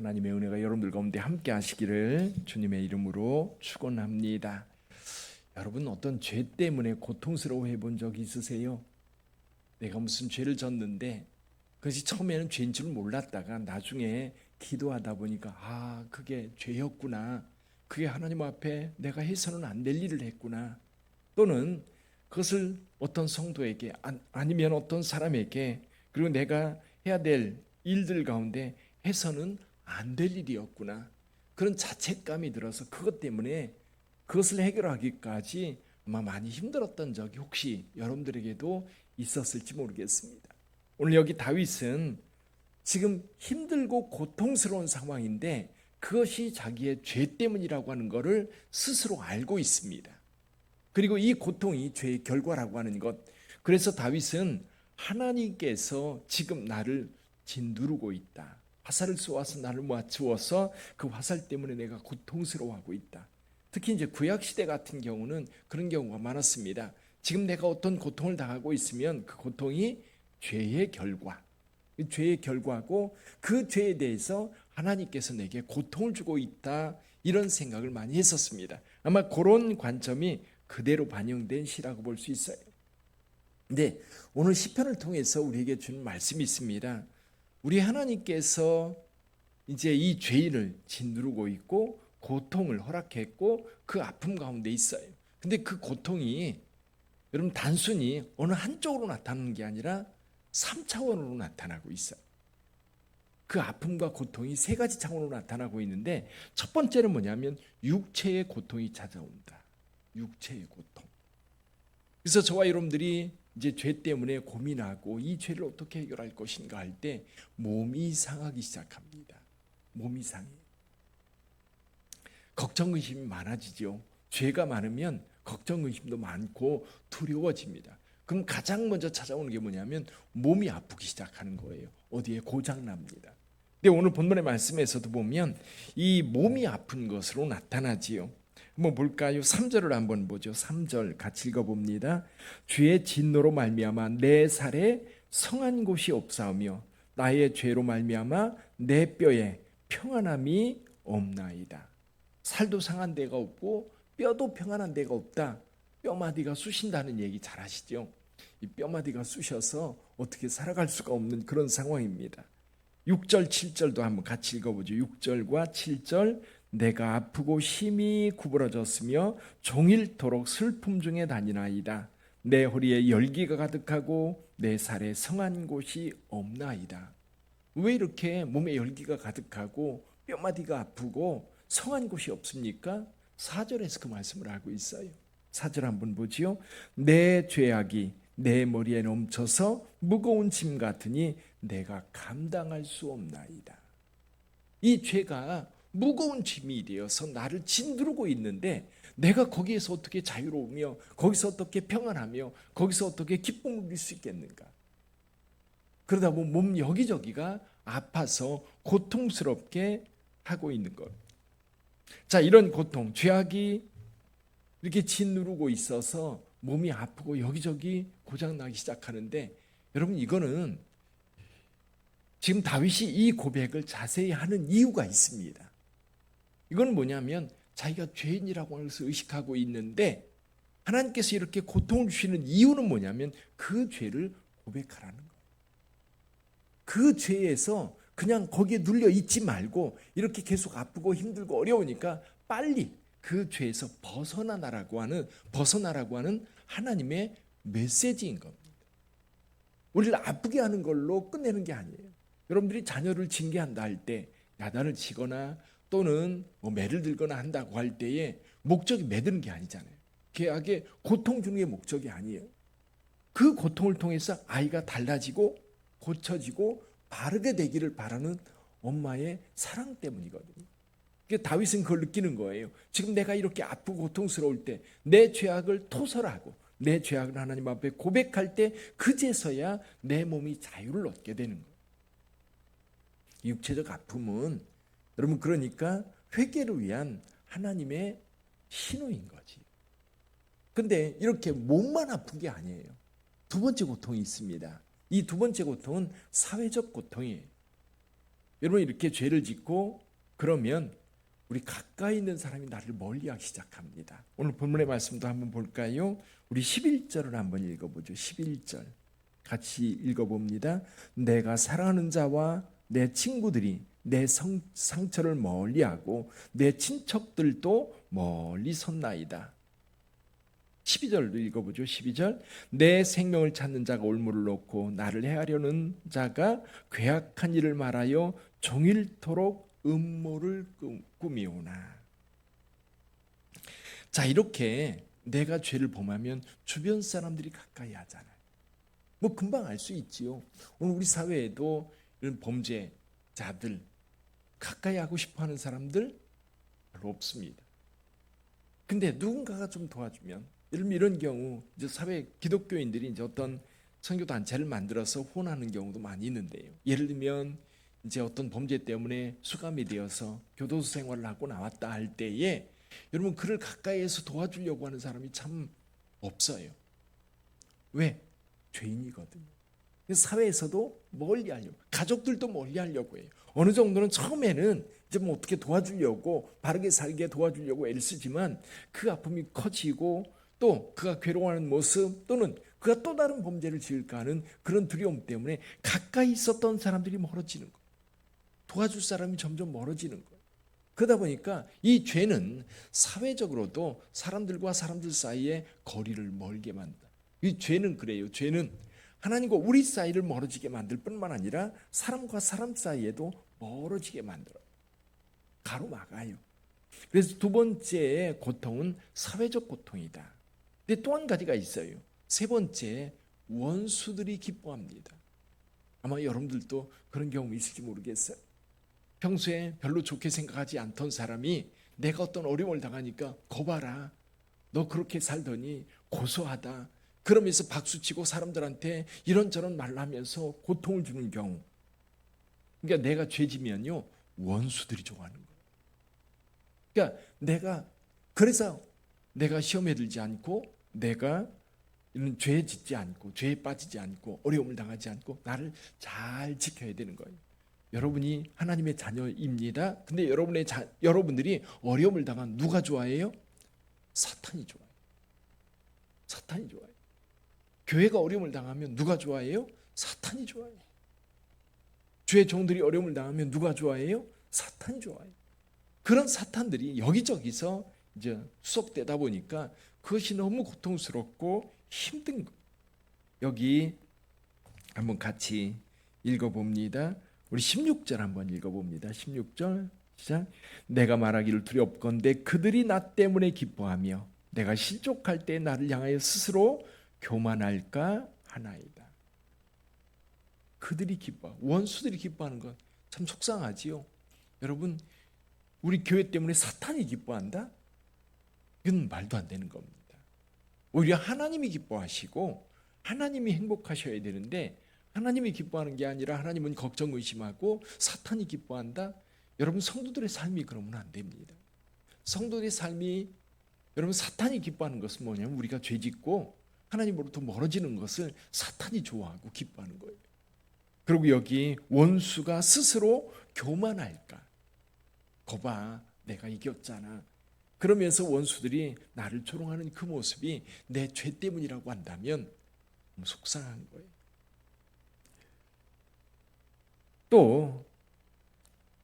하나님의 은혜가 여러분들 가운데 함께 하시기를 주님의 이름으로 축원합니다. 여러분, 어떤 죄 때문에 고통스러워해 본 적 있으세요? 내가 무슨 죄를 졌는데 그것이 처음에는 죄인 줄 몰랐다가 나중에 기도하다 보니까 그게 죄였구나, 그게 하나님 앞에 내가 해서는 안 될 일을 했구나, 또는 그것을 어떤 성도에게 아니면 어떤 사람에게, 그리고 내가 해야 될 일들 가운데 해서는 안 될 일이었구나, 그런 자책감이 들어서 그것 때문에 그것을 해결하기까지 아마 많이 힘들었던 적이 혹시 여러분들에게도 있었을지 모르겠습니다. 오늘 여기 다윗은 지금 힘들고 고통스러운 상황인데 그것이 자기의 죄 때문이라고 하는 것을 스스로 알고 있습니다. 그리고 이 고통이 죄의 결과라고 하는 것, 그래서 다윗은 하나님께서 지금 나를 짓누르고 있다, 화살을 쏘아서 나를 맞추어서 그 화살 때문에 내가 고통스러워하고 있다. 특히 이제 구약시대 같은 경우는 그런 경우가 많았습니다. 지금 내가 어떤 고통을 당하고 있으면 그 고통이 죄의 결과고 그 죄에 대해서 하나님께서 내게 고통을 주고 있다, 이런 생각을 많이 했었습니다. 아마 그런 관점이 그대로 반영된 시라고 볼 수 있어요. 근데 오늘 시편을 통해서 우리에게 주는 말씀이 있습니다. 우리 하나님께서 이제 이 죄인을 짓누르고 있고 고통을 허락했고 그 아픔 가운데 있어요. 근데 그 고통이 여러분 단순히 어느 한쪽으로 나타나는 게 아니라 3차원으로 나타나고 있어요. 그 아픔과 고통이 세 가지 차원으로 나타나고 있는데, 첫 번째는 뭐냐면 육체의 고통이 찾아온다. 육체의 고통. 그래서 저와 여러분들이 이제 죄 때문에 고민하고 이 죄를 어떻게 해결할 것인가 할 때 몸이 상하기 시작합니다. 몸이 상해요. 걱정 의심이 많아지죠. 죄가 많으면 걱정 의심도 많고 두려워집니다. 그럼 가장 먼저 찾아오는 게 뭐냐면 몸이 아프기 시작하는 거예요. 어디에 고장 납니다. 근데 오늘 본문의 말씀에서도 보면 이 몸이 아픈 것으로 나타나지요. 한번 볼까요? 3절을 한번 보죠. 3절 같이 읽어봅니다. 주의 진노로 말미암아 내 살에 성한 곳이 없사오며 나의 죄로 말미암아 내 뼈에 평안함이 없나이다. 살도 상한 데가 없고 뼈도 평안한 데가 없다. 뼈마디가 쑤신다는 얘기 잘 아시죠? 이 뼈마디가 쑤셔서 어떻게 살아갈 수가 없는 그런 상황입니다. 6절 7절도 한번 같이 읽어보죠. 6절과 7절. 내가 아프고 심히 구부러졌으며 종일토록 슬픔 중에 다니나이다. 내 허리에 열기가 가득하고 내 살에 성한 곳이 없나이다. 왜 이렇게 몸에 열기가 가득하고 뼈마디가 아프고 성한 곳이 없습니까? 4절에서 그 말씀을 하고 있어요. 4절 한번 보지요. 내 죄악이 내 머리에 넘쳐서 무거운 짐 같으니 내가 감당할 수 없나이다. 이 죄가 무거운 짐이 되어서 나를 짓누르고 있는데 내가 거기에서 어떻게 자유로우며 거기서 어떻게 평안하며 거기서 어떻게 기쁨을 누릴 수 있겠는가? 그러다 보면 몸 여기저기가 아파서 고통스럽게 하고 있는 것. 자, 이런 고통, 죄악이 이렇게 짓누르고 있어서 몸이 아프고 여기저기 고장나기 시작하는데, 여러분 이거는 지금 다윗이 이 고백을 자세히 하는 이유가 있습니다. 이건 뭐냐면 자기가 죄인이라고 하는 것을 의식하고 있는데 하나님께서 이렇게 고통을 주시는 이유는 뭐냐면 그 죄를 고백하라는 거예요. 그 죄에서 그냥 거기에 눌려 있지 말고 이렇게 계속 아프고 힘들고 어려우니까 빨리 그 죄에서 벗어나라고 하는 하나님의 메시지인 겁니다. 우리를 아프게 하는 걸로 끝내는 게 아니에요. 여러분들이 자녀를 징계한다 할 때 야단을 치거나 또는 매를 들거나 한다고 할 때에 목적이 매드는 게 아니잖아요. 걔에게 고통 주는 게 목적이 아니에요. 그 고통을 통해서 아이가 달라지고 고쳐지고 바르게 되기를 바라는 엄마의 사랑 때문이거든요. 다윗은 그걸 느끼는 거예요. 지금 내가 이렇게 아프고 고통스러울 때 내 죄악을 토설하고 내 죄악을 하나님 앞에 고백할 때 그제서야 내 몸이 자유를 얻게 되는 거예요. 육체적 아픔은 여러분 그러니까 회개를 위한 하나님의 신호인 거지. 근데 이렇게 몸만 아픈 게 아니에요. 두 번째 고통이 있습니다. 이 두 번째 고통은 사회적 고통이에요. 여러분 이렇게 죄를 짓고 그러면 우리 가까이 있는 사람이 나를 멀리하기 시작합니다. 오늘 본문의 말씀도 한번 볼까요? 우리 11절을 한번 읽어보죠. 11절 같이 읽어봅니다. 내가 사랑하는 자와 내 친구들이 내 상처를 멀리하고 내 친척들도 멀리 섰나이다. 12절도 읽어보죠. 12절 내 생명을 찾는 자가 올무를 놓고 나를 해하려는 자가 괴악한 일을 말하여 종일토록 음모를 꾸미오나. 자, 이렇게 내가 죄를 범하면 주변 사람들이 가까이 하잖아요. 뭐 금방 알 수 있지요. 오늘 우리 사회에도 이런 범죄자들 가까이 하고 싶어하는 사람들 별로 없습니다. 근데 누군가가 좀 도와주면, 이런 경우 이제 사회 기독교인들이 이제 어떤 선교 단체를 만들어서 후원하는 경우도 많이 있는데요. 예를 들면 이제 어떤 범죄 때문에 수감이 되어서 교도소 생활을 하고 나왔다 할 때에 여러분 그를 가까이에서 도와주려고 하는 사람이 참 없어요. 왜? 죄인이거든요. 사회에서도 멀리하려고, 가족들도 멀리하려고 해요. 어느 정도는 처음에는 이제 뭐 어떻게 도와주려고, 바르게 살게 도와주려고 애를 쓰지만 그 아픔이 커지고 또 그가 괴로워하는 모습 또는 그가 또 다른 범죄를 지을까 하는 그런 두려움 때문에 가까이 있었던 사람들이 멀어지는 거예요. 도와줄 사람이 점점 멀어지는 거예요. 그러다 보니까 이 죄는 사회적으로도 사람들과 사람들 사이에 거리를 멀게 만든다. 이 죄는 그래요. 죄는 하나님과 우리 사이를 멀어지게 만들 뿐만 아니라 사람과 사람 사이에도 멀어지게 만들어요. 가로막아요. 그래서 두 번째 고통은 사회적 고통이다. 근데 또 한 가지가 있어요. 세 번째, 원수들이 기뻐합니다. 아마 여러분들도 그런 경험이 있을지 모르겠어요. 평소에 별로 좋게 생각하지 않던 사람이 내가 어떤 어려움을 당하니까 거봐라, 너 그렇게 살더니 고소하다, 그러면서 박수치고 사람들한테 이런저런 말을 하면서 고통을 주는 경우. 그러니까 내가 죄지면요 원수들이 좋아하는 거예요. 그러니까 그래서 내가 시험에 들지 않고, 내가 이런 죄 짓지 않고, 죄에 빠지지 않고, 어려움을 당하지 않고 나를 잘 지켜야 되는 거예요. 여러분이 하나님의 자녀입니다. 근데 여러분들이 어려움을 당한 누가 좋아해요? 사탄이 좋아해요. 사탄이 좋아해요. 교회가 어려움을 당하면 누가 좋아해요? 사탄이 좋아해요. 주의 종들이 어려움을 당하면 누가 좋아해요? 사탄이 좋아해요. 그런 사탄들이 여기저기서 이제 수석되다 보니까 그것이 너무 고통스럽고 힘든 거예요. 여기 한번 같이 읽어봅니다. 우리 16절 한번 읽어봅니다. 16절 시작. 내가 말하기를 두렵건대 그들이 나 때문에 기뻐하며 내가 실족할 때 나를 향하여 스스로 교만할까 하나이다. 그들이 기뻐, 원수들이 기뻐하는 건 참 속상하지요. 여러분, 우리 교회 때문에 사탄이 기뻐한다? 이건 말도 안 되는 겁니다. 오히려 하나님이 기뻐하시고 하나님이 행복하셔야 되는데, 하나님이 기뻐하는 게 아니라 하나님은 걱정 의심하고 사탄이 기뻐한다? 여러분, 성도들의 삶이 그러면 안 됩니다. 성도들의 삶이, 여러분, 사탄이 기뻐하는 것은 뭐냐면 우리가 죄짓고 하나님으로부터 멀어지는 것을 사탄이 좋아하고 기뻐하는 거예요. 그리고 여기 원수가 스스로 교만할까? 거봐, 내가 이겼잖아. 그러면서 원수들이 나를 조롱하는 그 모습이 내 죄 때문이라고 한다면 너무 속상한 거예요. 또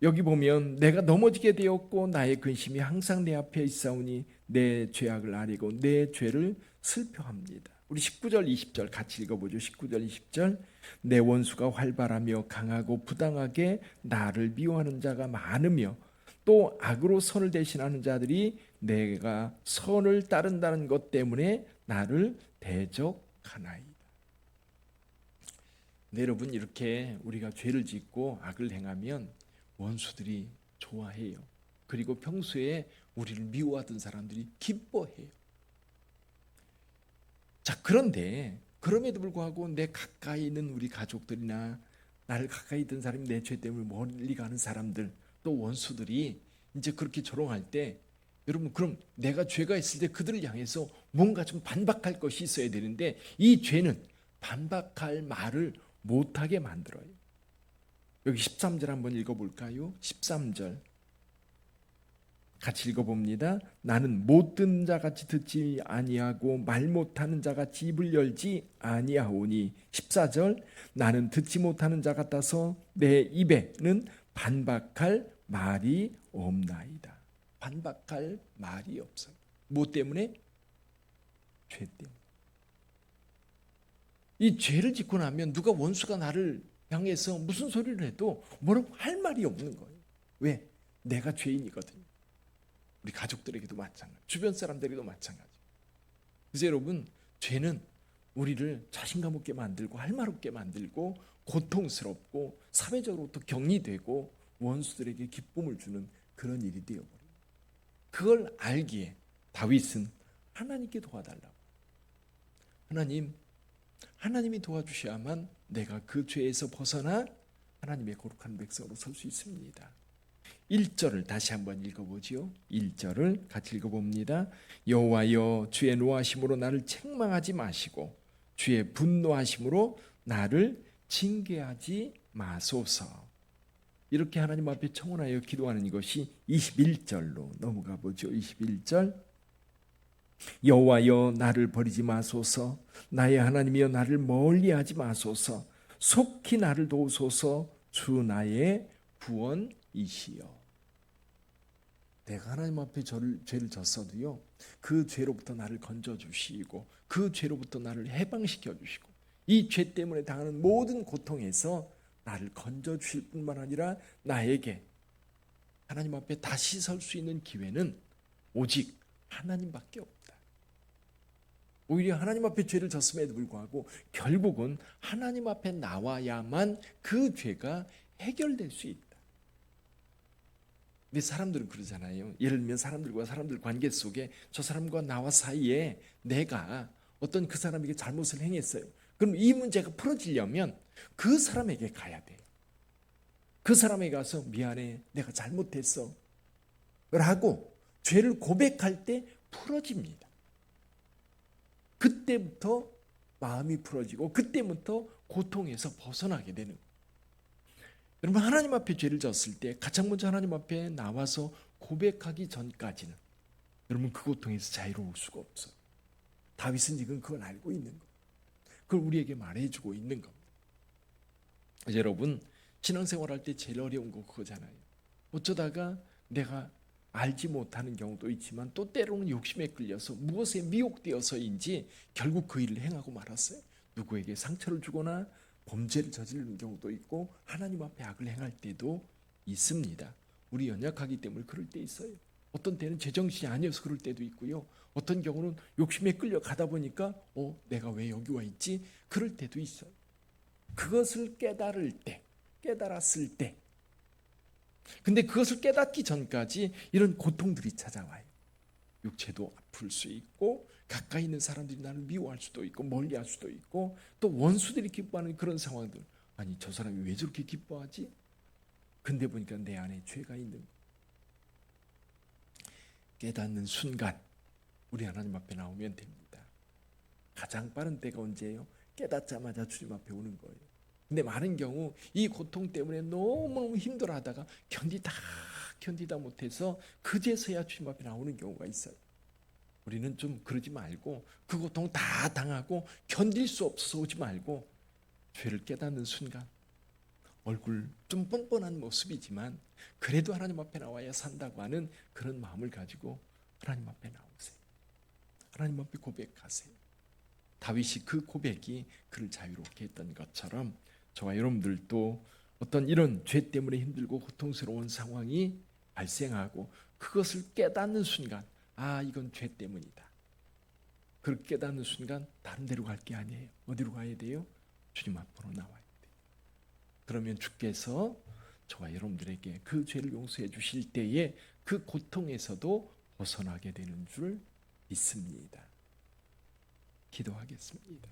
여기 보면 내가 넘어지게 되었고 나의 근심이 항상 내 앞에 있사오니 내 죄악을 아리고 내 죄를 슬퍼합니다. 우리 19절 20절 같이 읽어보죠. 19절 20절 내 원수가 활발하며 강하고 부당하게 나를 미워하는 자가 많으며 또 악으로 선을 대신하는 자들이 내가 선을 따른다는 것 때문에 나를 대적하나이다. 네, 여러분, 이렇게 우리가 죄를 짓고 악을 행하면 원수들이 좋아해요. 그리고 평소에 우리를 미워하던 사람들이 기뻐해요. 자, 그런데 그럼에도 불구하고 내 가까이 있는 우리 가족들이나 나를 가까이 있던 사람이 내 죄 때문에 멀리 가는 사람들, 또 원수들이 이제 그렇게 조롱할 때, 여러분, 그럼 내가 죄가 있을 때 그들을 향해서 뭔가 좀 반박할 것이 있어야 되는데 이 죄는 반박할 말을 못하게 만들어요. 여기 13절 한번 읽어볼까요? 13절 같이 읽어봅니다. 나는 못 듣는 자같이 듣지 아니하고 말 못하는 자같이 입을 열지 아니하오니. 14절 나는 듣지 못하는 자 같아서 내 입에는 반박할 말이 없나이다. 반박할 말이 없어요. 뭐 때문에? 죄 때문에. 이 죄를 짓고 나면 누가 원수가 나를 향해서 무슨 소리를 해도 뭐라고 할 말이 없는 거예요. 왜? 내가 죄인이거든요. 우리 가족들에게도 마찬가지, 주변 사람들에게도 마찬가지. 그래서 여러분, 죄는 우리를 자신감 없게 만들고 할 말 없게 만들고 고통스럽고 사회적으로 또 격리되고 원수들에게 기쁨을 주는 그런 일이 되어버려요. 그걸 알기에 다윗은 하나님께 도와달라고. 하나님이 도와주셔야만 내가 그 죄에서 벗어나 하나님의 거룩한 백성으로 설 수 있습니다. 1절을 다시 한번 읽어보지요. 1절을 같이 읽어봅니다. 여호와여 주의 노하심으로 나를 책망하지 마시고 주의 분노하심으로 나를 징계하지 마소서. 이렇게 하나님 앞에 청혼하여 기도하는 이것이 21절로 넘어가 보죠. 21절 여호와여 나를 버리지 마소서. 나의 하나님이여 나를 멀리하지 마소서. 속히 나를 도우소서. 주 나의 구원이시여. 내가 하나님 앞에 죄를 졌어도요, 그 죄로부터 나를 건져주시고 그 죄로부터 나를 해방시켜 주시고 이 죄 때문에 당하는 모든 고통에서 나를 건져주실 뿐만 아니라 나에게 하나님 앞에 다시 설 수 있는 기회는 오직 하나님밖에 없다. 오히려 하나님 앞에 죄를 졌음에도 불구하고 결국은 하나님 앞에 나와야만 그 죄가 해결될 수 있다. 근데 사람들은 그러잖아요. 예를 들면 사람들과 사람들 관계 속에 저 사람과 나와 사이에 내가 어떤 그 사람에게 잘못을 행했어요. 그럼 이 문제가 풀어지려면 그 사람에게 가야 돼요. 그 사람에게 가서 미안해, 내가 잘못했어 라고 죄를 고백할 때 풀어집니다. 그때부터 마음이 풀어지고 그때부터 고통에서 벗어나게 되는 거예요. 여러분, 하나님 앞에 죄를 졌을 때 가장 먼저 하나님 앞에 나와서 고백하기 전까지는 여러분 그 고통에서 자유로울 수가 없어요. 다윗은 지금 그걸 알고 있는 거예요. 그걸 우리에게 말해주고 있는 겁니다. 여러분, 신앙생활할 때 제일 어려운 거 그거잖아요. 어쩌다가 내가 알지 못하는 경우도 있지만 또 때로는 욕심에 끌려서 무엇에 미혹되어서인지 결국 그 일을 행하고 말았어요. 누구에게 상처를 주거나 범죄를 저지르는 경우도 있고 하나님 앞에 악을 행할 때도 있습니다. 우리 연약하기 때문에 그럴 때 있어요. 어떤 때는 제정신이 아니어서 그럴 때도 있고요. 어떤 경우는 욕심에 끌려가다 보니까 내가 왜 여기 와 있지? 그럴 때도 있어요. 그것을 깨달았을 때 근데 그것을 깨닫기 전까지 이런 고통들이 찾아와요. 육체도 아플 수 있고 가까이 있는 사람들이 나를 미워할 수도 있고 멀리할 수도 있고 또 원수들이 기뻐하는 그런 상황들. 아니 저 사람이 왜 저렇게 기뻐하지? 근데 보니까 내 안에 죄가 있는 거예요. 깨닫는 순간 우리 하나님 앞에 나오면 됩니다. 가장 빠른 때가 언제예요? 깨닫자마자 주님 앞에 오는 거예요. 근데 많은 경우 이 고통 때문에 너무너무 힘들어하다가 견디다 못해서 그제서야 주님 앞에 나오는 경우가 있어요. 우리는 좀 그러지 말고 그 고통 다 당하고 견딜 수 없어서 오지 말고 죄를 깨닫는 순간 얼굴 좀 뻔뻔한 모습이지만 그래도 하나님 앞에 나와야 산다고 하는 그런 마음을 가지고 하나님 앞에 나오세요. 하나님 앞에 고백하세요. 다윗이 그 고백이 그를 자유롭게 했던 것처럼 저와 여러분들도 어떤 이런 죄 때문에 힘들고 고통스러운 상황이 발생하고 그것을 깨닫는 순간 이건 죄 때문이다. 그렇게 깨닫는 순간 다른 데로 갈 게 아니에요. 어디로 가야 돼요? 주님 앞으로 나와야 돼요. 그러면 주께서 저와 여러분들에게 그 죄를 용서해 주실 때에 그 고통에서도 벗어나게 되는 줄 믿습니다. 기도하겠습니다.